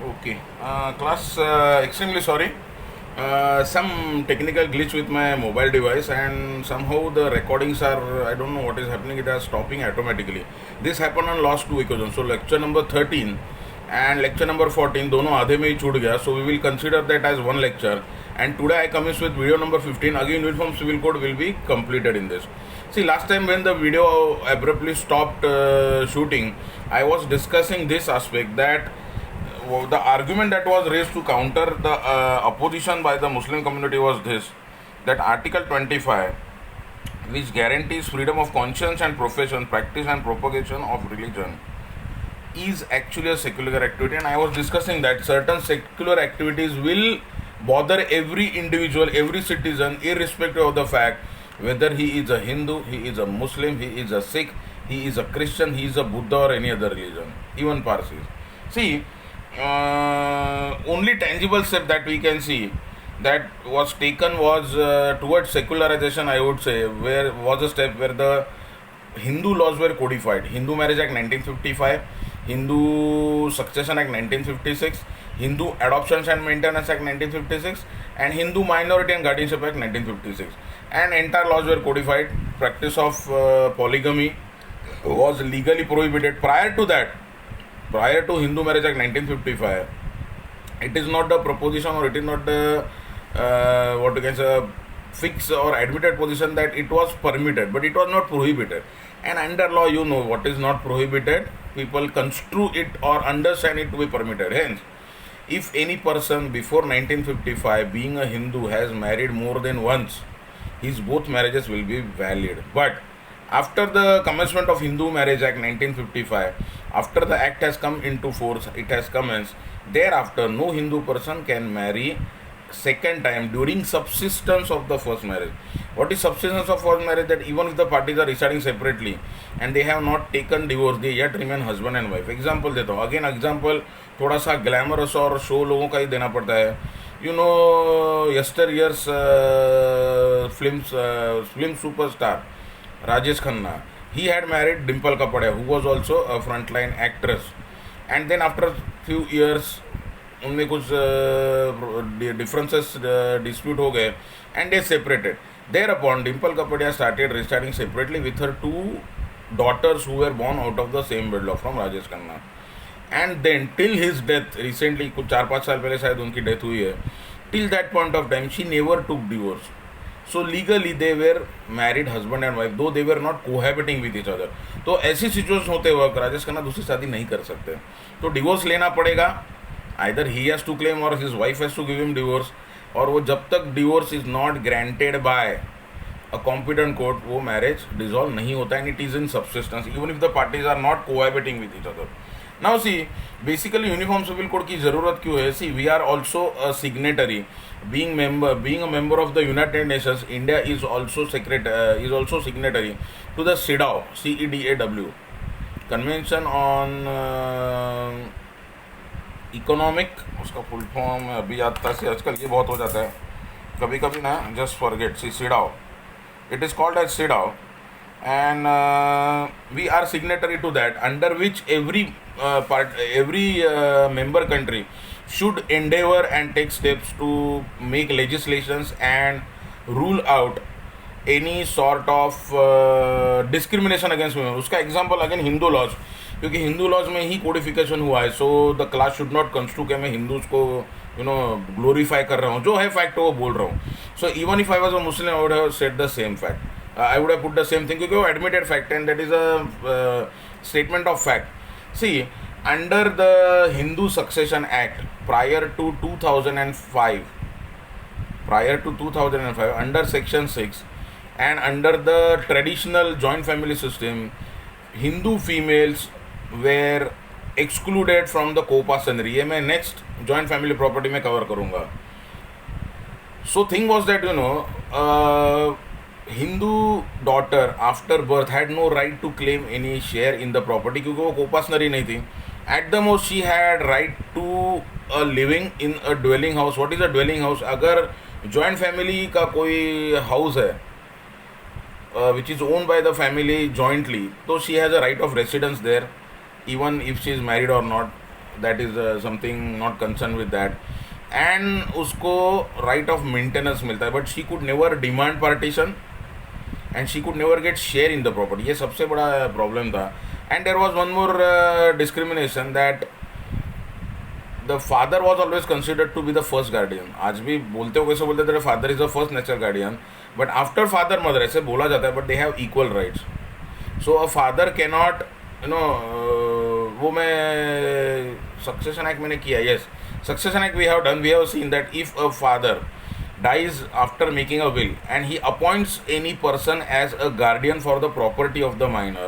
Okay. Class, extremely sorry. Some technical glitch with my mobile device, and somehow the recordings are, I don't know what is happening, it is stopping automatically. This happened on last two occasions. So, lecture number 13 and lecture number 14, दोनों आधे में ही छूट गया. So, we will consider that as one lecture. And today I commence with video number 15. Again, Uniform Civil Code will be completed in this. See, last time when the video abruptly stopped shooting, I was discussing this aspect that the argument that was raised to counter the opposition by the Muslim community was this, that Article 25, which guarantees freedom of conscience and profession, practice and propagation of religion, is actually a secular activity. And I was discussing that certain secular activities will bother every individual, every citizen, irrespective of the fact whether he is a Hindu, he is a Muslim, he is a Sikh, he is a Christian, he is a Buddha or any other religion, even Parsis. See, only tangible step that we can see that was taken was towards secularization, I would say, where was a step where the Hindu laws were codified. Hindu Marriage Act 1955, Hindu Succession Act 1956, Hindu Adoptions and Maintenance Act 1956, and Hindu Minority and Guardianship Act 1956. And entire laws were codified. Practice of polygamy was legally prohibited. Prior to Hindu Marriage Act 1955, it is not the proposition or it is not the what you can say fixed or admitted position that it was permitted, but it was not prohibited. And under law, you know what is not prohibited. People construe it or understand it to be permitted. Hence, if any person before 1955, being a Hindu, has married more than once, his both marriages will be valid. But after the commencement of Hindu Marriage Act 1955, after the act has come into force, it has commenced. Thereafter, no Hindu person can marry second time during subsistence of the first marriage. What is subsistence of first marriage? That even if the parties are residing separately and they have not taken divorce, they yet remain husband and wife. Example देता हूँ. Again example थोड़ा सा glamorous और show लोगों का ही देना पड़ता है. You know, yesteryear's film superstar Rajesh Khanna. He had married Dimple Kapadia, who was also a frontline actress. And then after few years, उनमें कुछ differences dispute हो गए and they separated. Thereupon, Dimple Kapadia started residing separately with her two daughters who were born out of the same wedlock from Rajesh Khanna. And then till his death, recently कुछ 4-5 साल पहले शायद उनकी death हुई है, till that point of time she never took divorce. So legally they were married husband and wife, though they were not cohabiting with each other. तो ऐसी situation होते वक्त राजेश खन्ना दूसरी शादी नहीं कर सकते, तो डिवोर्स लेना पड़ेगा. Either he has to claim or his wife has to give him divorce. और वो जब तक divorce is not granted by a competent court, वो marriage dissolve नहीं होता, and it is in subsistence even if the parties are not cohabiting with each other. Now see, basically Uniform Civil Code की ज़रूरत क्यों है? See, we are also a signatory. Being a member of the United Nations, India is also signatory to the CEDAW, CEDAW, Convention on economic, उसका full form अभी याद था से आजकल ये बहुत हो जाता है कभी कभी ना, just forget. See CEDAW, it is called as CEDAW, and we are signatory to that, under which every member country should endeavor and take steps to make legislations and rule out any sort of discrimination against women. उसका example again Hindu laws, क्योंकि Hindu laws में ही codification हुआ है. So the class should not construe के मैं Hindus को glorify कर रहा हूँ. जो है फैक्ट वो बोल रहा हूँ. So even if I was a Muslim I would have said the same fact, I would have put the same thing, क्योंकि वो admitted fact and that is a statement of fact. See, under the Hindu succession act prior to 2005, under section 6 and under the traditional joint family system, Hindu females were excluded from the co-passery. ये मैं next joint family property में cover करूँगा. So thing was that Hindu daughter after birth had no right to claim any share in the property क्योंकि वो co-passery नहीं थी. At the most she had right to a living in a dwelling house. What is a dwelling house? अगर joint family का कोई house है which is owned by the family jointly, so she has a right of residence there even if she is married or not. That is something not concern with that, and उसको right of maintenance मिलता है, but she could never demand partition and she could never get share in the property. ये सबसे बड़ा problem था. And there was one more discrimination that the father was always considered to be the first guardian. आज भी बोलते हो कैसे बोलते तेरे father is the first natural guardian, but after father mother ऐसे बोला जाता है, but they have equal rights. So a father can not वो मैं सक्सेशन एक्ट मैंने किया. Yes, succession act we have done. We have seen that if a father dies after making a will and he appoints any person as a guardian for the property of the minor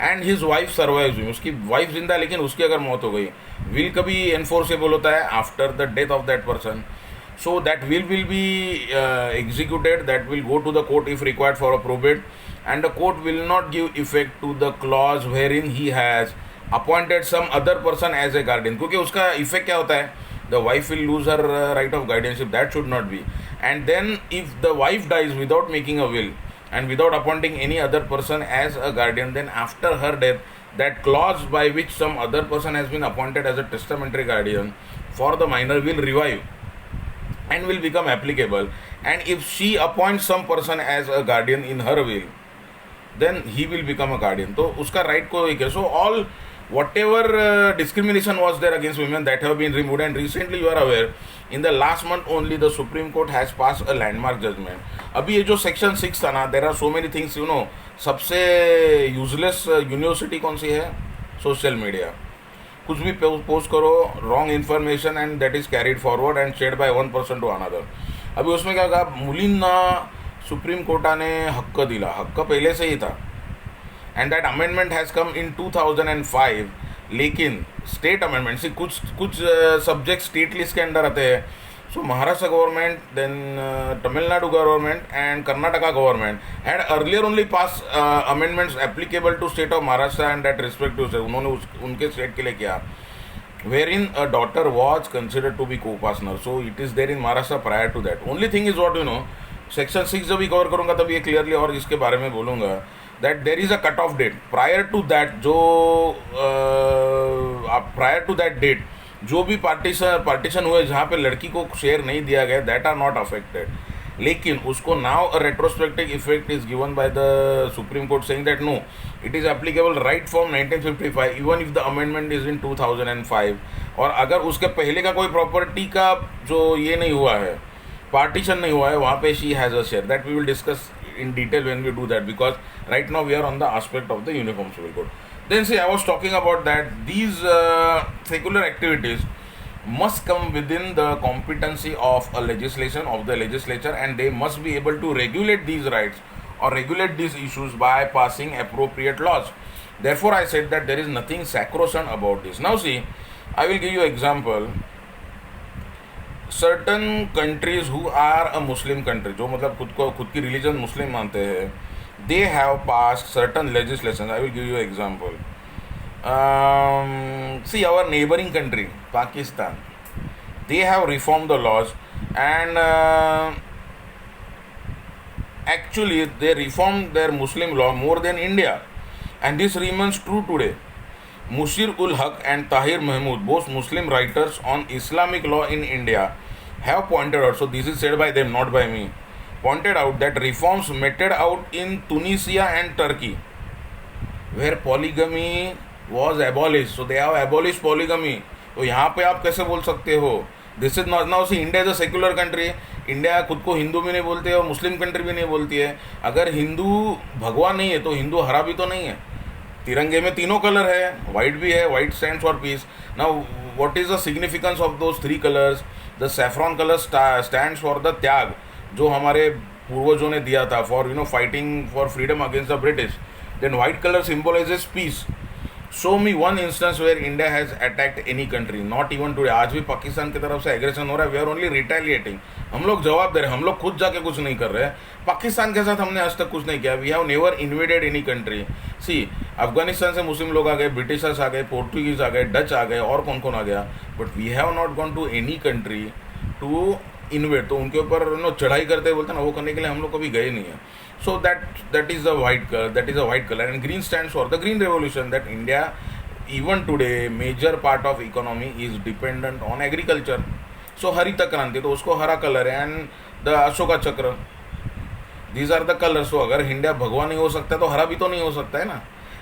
and his wife survives him, उसकी wife जिंदा है लेकिन उसकी अगर मौत हो गई, will कभी enforceable होता है after the death of that person. So that will be executed, that will go to the court if required for a probate, and the court will not give effect to the clause wherein he has appointed some other person as a guardian, क्योंकि उसका effect क्या होता है, the wife will lose her right of guardianship. That should not be. And then if the wife dies without making a will and without appointing any other person as a guardian, then after her death that clause by which some other person has been appointed as a testamentary guardian for the minor will revive and will become applicable. And if she appoints some person as a guardian in her will, then he will become a guardian. तो उसका right को एक है. So all whatever discrimination was there against women, that have been removed. And recently you are aware, in the last month only the Supreme Court has passed a landmark judgment. अभी ये जो section 6 था ना, there are so many things, you know. सबसे useless university कौन सी है? Social media. कुछ भी पोस्ट करो, wrong information and that is carried forward and shared by one person to another. अभी उसमें क्या कहा, मुलींना सुप्रीम कोर्टाने हक्क दिला. हक्क पहले से ही था, and that amendment has come in 2005. लेकिन स्टेट अमेंडमेंट से कुछ सब्जेक्ट स्टेट लिस्ट के अंडर आते हैं. So Maharashtra government, then Tamil Nadu government and Karnataka government had earlier only pass amendments applicable to state of Maharashtra and that respect to state. उन्होंने उनके state के लिए किया, wherein a daughter was considered to be co-partner. So it is there in Maharashtra prior to that. Only thing is what you know, section 6 जब भी cover करूँगा तब ये क्लियरली और इसके बारे में बोलूँगा, that there is a cut off date. Prior to that जो prior to that date जो भी पार्टीशन हुए जहाँ पे लड़की को शेयर नहीं दिया गया, that are not affected. लेकिन उसको now a retrospective effect is given by the Supreme Court saying that no, it is applicable right from 1955 even if the amendment is in 2005. और अगर उसके पहले का कोई प्रॉपर्टी का जो ये नहीं हुआ है, पार्टीशन नहीं हुआ है, वहाँ पे she has a share. That we will discuss in detail when we do that, because right now we are on the aspect of the Uniform Civil Code. Then see, I was talking about that these secular activities must come within the competency of a legislation of the legislature, and they must be able to regulate these rights or regulate these issues by passing appropriate laws. Therefore I said that there is nothing sacrosanct about this. Now see, I will give you example. Certain countries who are a Muslim country, जो मतलब खुद की religion मुस्लिम मानते हैं, they have passed certain legislation. I will give you an example. See, our neighboring country Pakistan, they have reformed the laws, and actually they reformed their Muslim law more than India, and this remains true today. Mushir ul Haq and Tahir Mahmood, both Muslim writers on Islamic law in India, have pointed out, so this is said by them, not by me, pointed out that reforms meted out in Tunisia and Turkey, where polygamy was abolished. So they have abolished polygamy. तो यहाँ पे आप कैसे बोल सकते हो? This is not. Now see, India is a secular country. India खुद को हिंदू भी नहीं बोलती है और मुस्लिम कंट्री भी नहीं बोलती है. अगर हिंदू भगवान नहीं है तो हिंदू हरा भी तो नहीं है. तिरंगे में तीनों कलर है, वाइट भी है, white stands for peace. Now what is the significance of those three colours? The saffron colour stands for the tyag जो हमारे पूर्वजों ने दिया था for fighting for freedom against the British. Then white colour symbolises peace. Show me one instance where India has attacked any country, not even today. आज भी पाकिस्तान की तरफ से एग्रेशन हो रहा है. We are only retaliating. हम लोग जवाब दे रहे हैं, हम लोग खुद जाके कुछ नहीं कर रहे हैं. पाकिस्तान के साथ हमने आज तक कुछ नहीं किया. We have never invaded any country. See, Afghanistan से मुस्लिम लोग आ गए, ब्रिटिशर्स आ गए, पोर्टुगीज आ गए, डच आ गए, और कौन कौन आ गया, but we have not gone to any country to invade. तो उनके ऊपर चढ़ाई करते बोलते ना, वो करने के लिए हम लोग कभी गए नहीं है. So that is the white color, that is a white color, and green stands for the green revolution, that India even today major part of economy is dependent on agriculture. So हरित क्रांति तो उसको हरा colour है, and the Ashoka चक्र, these are the colour. सो अगर India भगवा नहीं हो सकता तो हरा भी तो नहीं हो सकता है ना.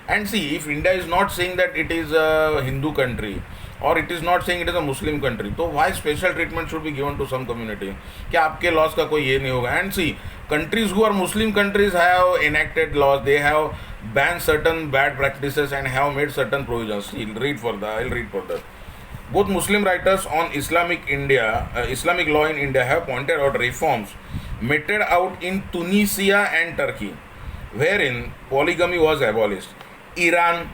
And see, if India is not saying that it is a Hindu country और it is not saying it is a Muslim country, तो why special treatment should be given to some community? क्या आपके लॉज का कोई ये नहीं होगा? And see, countries who are Muslim countries have enacted laws, they have banned certain bad practices and have made certain provisions. I'll read further. Both Muslim writers on Islamic law in India have pointed out reforms meted out in Tunisia and Turkey, wherein polygamy was abolished. Iran,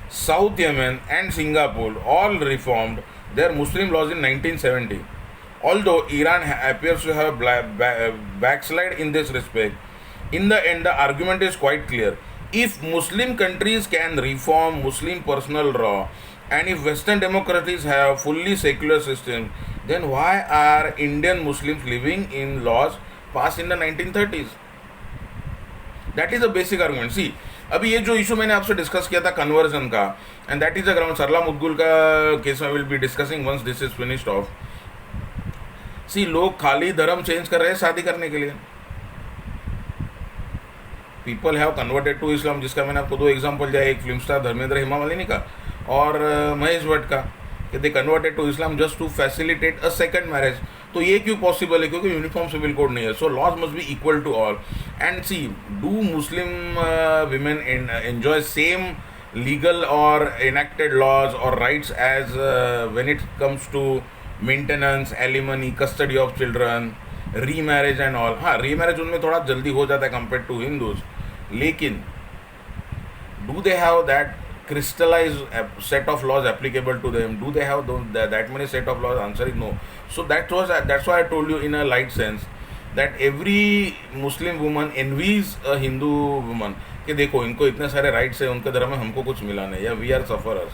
South Yemen and Singapore all reformed their Muslim laws in 1970. Although Iran appears to have backslid in this respect, in the end the argument is quite clear. If Muslim countries can reform Muslim personal law, and if Western democracies have fully secular systems, then why are Indian Muslims living in laws passed in the 1930s? That is a basic argument. See, अभी ये जो issue मैंने आपसे discuss किया था conversion का, and that is the ground. Sarla Mudgal का case में will be discussing once this is finished off. See, लोग खाली धर्म चेंज कर रहे हैं शादी करने के लिए. पीपल हैव कन्वर्टेड टू इस्लाम, जिसका मैंने आपको दो एग्जांपल दिया, एक फिल्म स्टार धर्मेंद्र हेमामालिनी का और महेश भट्ट का, कि they converted to Islam just to facilitate a second marriage. तो ये क्यों पॉसिबल है? क्योंकि यूनिफॉर्म सिविल कोड नहीं है. So laws must be equal to all. And see, do Muslim women enjoy same legal or enacted laws or rights as when it comes to maintenance, alimony, custody of children, remarriage and all? हाँ, remarriage उनमें थोड़ा जल्दी हो जाता है compare to Hindus, लेकिन do they have that crystallized set of laws applicable to them? Do they have that many set of laws? Answer is no. So that's why I told you in a light sense that every Muslim woman envies a Hindu woman कि देखो इनको इतने सारे rights है, उनके धर्म में हमको कुछ मिला नहीं, या we are sufferers.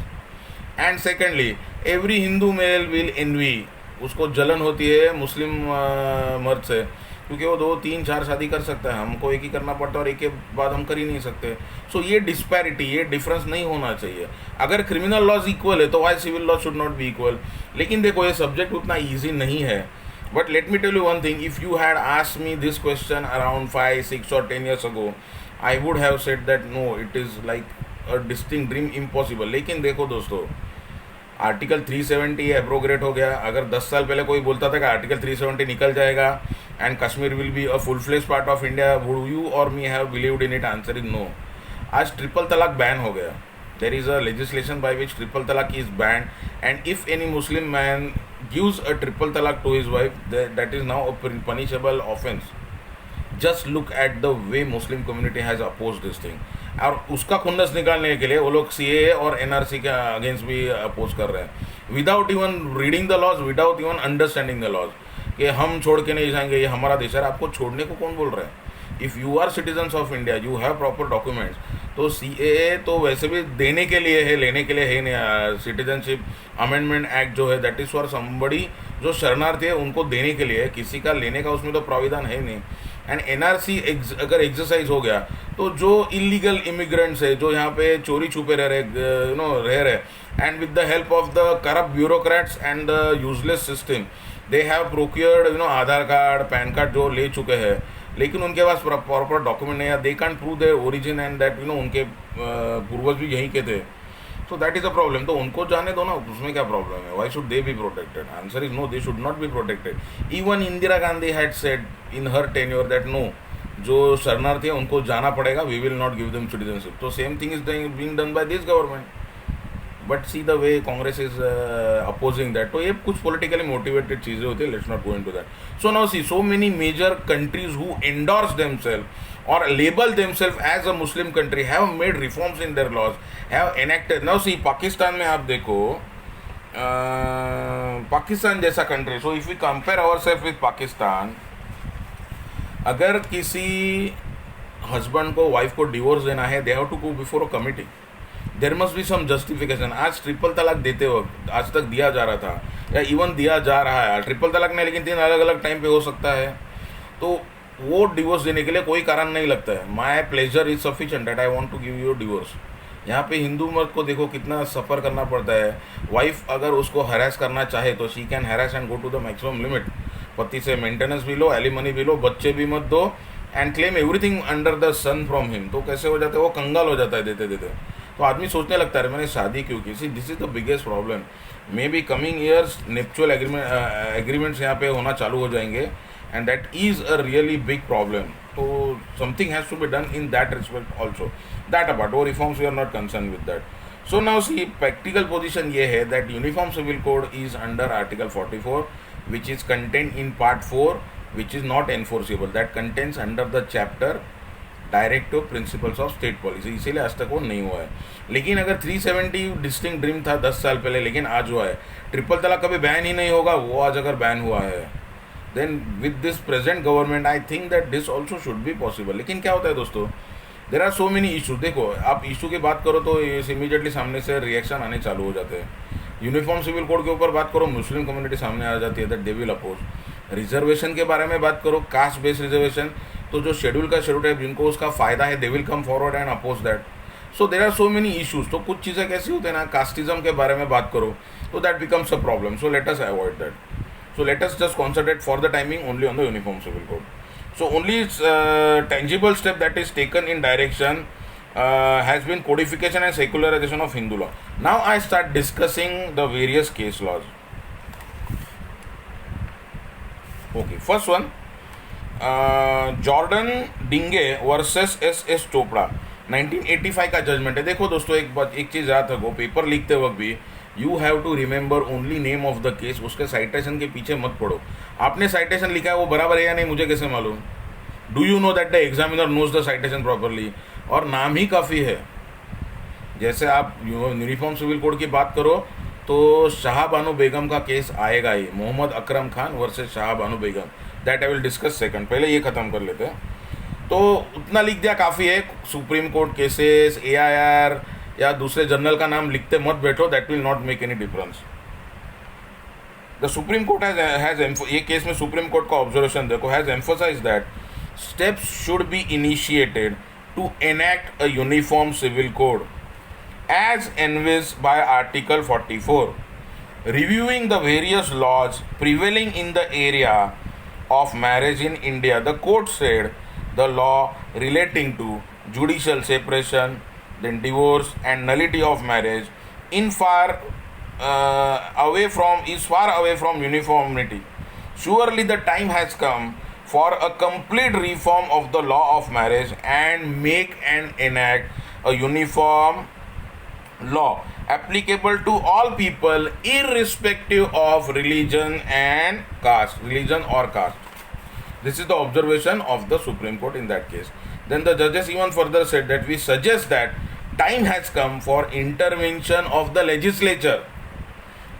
And secondly, every Hindu male will envy, उसको जलन होती है मुस्लिम मर्द से, क्योंकि वो 2, 3, 4 शादी कर सकता है, हमको एक ही करना पड़ता है और एक के बाद हम कर ही नहीं सकते. सो ये डिस्पैरिटी, ये डिफरेंस नहीं होना चाहिए. अगर क्रिमिनल लॉज इक्वल है तो why civil law should not be equal? लेकिन देखो ये सब्जेक्ट उतना ईजी नहीं है. But let me tell you one thing, if you had asked me this question around 5, 6 or 10 years ago, I would have said that no, it is like a distinct dream, impossible. लेकिन देखो दोस्तों, article 370 abrogate हो गया. अगर 10 साल पहले कोई बोलता था कि आर्टिकल 370 निकल जाएगा and Kashmir will be a full fledge part of India, would you or me have believed in it? Answer is no. आज ट्रिपल तलाक बैन हो गया. There is a legislation by which triple talaq is banned, and if any Muslim man gives a triple talaq to his wife, that is now a punishable offence. Just look at the way Muslim community has oppose this thing. और उसका खुन्नस निकालने के लिए वो लोग CAA और NRC के against भी अपोज कर रहे हैं, without even reading the laws, without even understanding the laws, कि हम छोड़ के नहीं जाएंगे, ये हमारा देश है. आपको छोड़ने को कौन बोल रहा है? If you are citizens of India, you have proper documents. तो CAA तो वैसे भी देने के लिए है, लेने के लिए है नहीं. सिटीजनशिप अमेंडमेंट एक्ट जो है, दैट इज़ फॉर समबडी जो शरणार्थी है उनको देने के लिए है, किसी का लेने का उसमें तो प्राविधान है नहीं. एंड NRC अगर एक्सरसाइज हो गया तो जो इलीगल इमिग्रेंट्स है, जो यहाँ पे चोरी छुपे रह रहे, and with the help of the corrupt bureaucrats and the useless system, they have procured Aadhaar card, pan card जो ले चुके हैं, लेकिन उनके पास प्रॉपर डॉक्यूमेंट नहीं है. They can't prove there origin and that उनके पूर्वज भी यहीं के थे. So that is a problem. तो उनको जाने दो ना, उसमें क्या प्रॉब्लम है? Why should they be protected? Answer is no, they should not be protected. Even Indira Gandhi had said in her tenure that no, जो शरणार्थी है उनको जाना पड़ेगा, we will not give them citizenship. तो same thing is being done by this government. But see the way Congress is opposing that. तो ये कुछ politically motivated चीज़ें होती है. Let's not go into that. So now see, so many major countries who endorse themselves or label themselves as a Muslim country have made reforms in their laws, have enacted. Now see, Pakistan में आप देखो, पाकिस्तान जैसा country, so if we compare ourself with Pakistan, अगर किसी husband को wife को divorce देना है, they have to go before a committee. There must be some justification. आज ट्रिपल तलाक देते वक्त, आज तक दिया जा रहा था या इवन दिया जा रहा है, ट्रिपल तलाक नहीं, लेकिन 3 अलग अलग टाइम पे हो सकता है, तो वो डिवोर्स देने के लिए कोई कारण नहीं लगता है. My pleasure is sufficient that I want to give you divorce. यहाँ पे हिंदू मर्द को देखो कितना सफ़र करना पड़ता है। वाइफ अगर उसको हरास करना चाहे तो she can harass and go to the maximum limit. पति से मेंटेनेंस भी लो, एलिमनी भी लो, बच्चे भी मत दो, and claim everything under the sun from him. तो कैसे हो जाता है, वो कंगाल हो जाता है देते देते। तो आदमी सोचने लगता है मैंने शादी क्यों की। See this is the biggest problem. May be coming years nuptial agreements यहाँ पे होना चालू हो जाएंगे, and that is a really big problem. तो something has to be done in that respect also. That apart वो reforms we are not concern with that. So now see practical position ये है that uniform civil code is under article 44 which is content in part 4 which is not enforceable, that contains under the chapter directive principles of state policy. इसीलिए आज तक वो नहीं हुआ है। लेकिन अगर 370 डिस्टिंक्ट ड्रीम था 10 साल पहले, लेकिन आज हुआ है। ट्रिपल तलाक कभी बैन ही नहीं होगा, वो आज अगर बैन हुआ है, then with this present government I think that this also should be possible. लेकिन क्या होता है दोस्तों, there are so many issue. देखो आप इशू की बात करो तो इमीडिएटली सामने से रिएक्शन आने चालू हो जाते हैं। यूनिफॉर्म सिविल कोड के ऊपर बात करो, मुस्लिम कम्युनिटी सामने आ जाती है that they will oppose. Reservation के बारे में बात करो, कास्ट बेस्ड रिजर्वेशन, तो जो शेड्यूल का शेड्यूल टाइप जिनको उसका फायदा है, they will come forward and oppose that. So there are so many issues. तो कुछ चीज़ें कैसी होती है ना, कास्टिज्म के बारे में बात करो तो that becomes a problem. So let us avoid that. So let us just concentrate for the timing only on the uniform civil code. So only tangible step that is taken in direction has been codification and secularization of Hindu law. Now I start discussing the various case laws. Okay, first one, Jordan Dinge versus S.S. Chopra, 1985 का judgement है। देखो दोस्तों एक चीज़ याद रखो, paper लिखते वक्त भी you have to remember only name of the case. उसके साइटेशन के पीछे मत पढ़ो। आपने साइटेशन लिखा है वो बराबर है या नहीं मुझे कैसे मालूम? Do you know that the examiner knows the citation properly? और नाम ही काफ़ी है। जैसे आप यूनिफॉर्म सिविल कोड की बात करो तो शाह बानो बेगम का केस आएगा ही, Mohammed Akram Khan versus Shah Bano Begum. That I will discuss second. पहले ये ख़त्म कर लेते हैं। तो उतना लिख दिया काफ़ी है। सुप्रीम कोर्ट केसेस, AIR या दूसरे जर्नल का नाम लिखते मत बैठो, that will not make any difference. The Supreme Court has ये केस में सुप्रीम कोर्ट का ऑब्जर्वेशन देखो, has emphasise that steps should be initiated to enact a uniform civil code as envisaged by article 44, reviewing the various laws prevailing in the area of marriage in India. The court said the law relating to judicial separation, then divorce and nullity of marriage is far away from uniformity. Surely the time has come for a complete reform of the law of marriage and make and enact a uniform law applicable to all people irrespective of religion or caste. This is the observation of the Supreme Court in that case. Then the judges even further said that we suggest that time has come for intervention of the legislature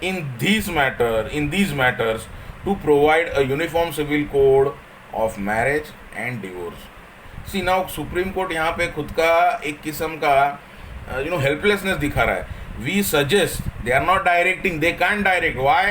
in these matters to provide a uniform civil code of marriage and divorce. See now Supreme Court यहाँ पे खुद का एक किस्म का helplessness दिखा रहा है. We suggest, they are not directing, they can't direct. Why?